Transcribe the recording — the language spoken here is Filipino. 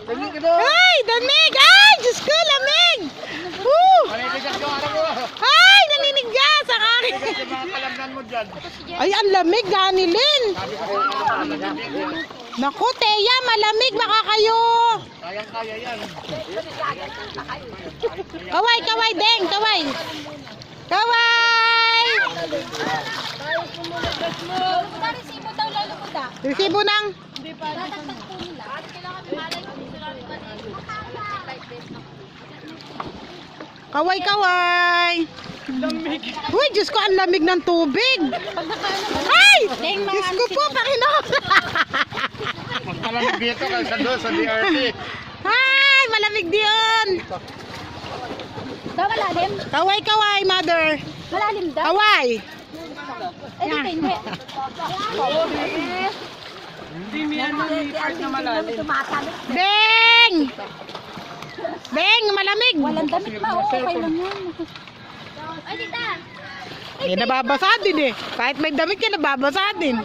Ay, damig! Ay, Diyos ko, lamig! Woo! Ay, naninigas ang akin. Ay, ang lamig, Ganilin. Naku, Teya, malamig baka kayo. Kayang-kaya yan. Kaway, kaway, Deng, kaway. Kaway! Resibo daw lalo ko da. Resibo ng... Tatagtag po nila. Kailangan malay ko sila. Kaway, kaway. Uy, Diyos ko, ang lamig ng tubig. Ay! Diyos ko po, Panginoon. Mas malamig dito kaysa doon sa DRT. Ay, malamig diyan. Daw malalim? Kaway, kaway, mother. Malalim daw? Kaway. Eh, dito hindi. Hindi mo yan yung part na malalim. Deng! Deng, malamig. Walang damit pa. Okay lang yan. Ay, tita. Eh, nababasa din eh. Kahit may damit ka, nababasa din.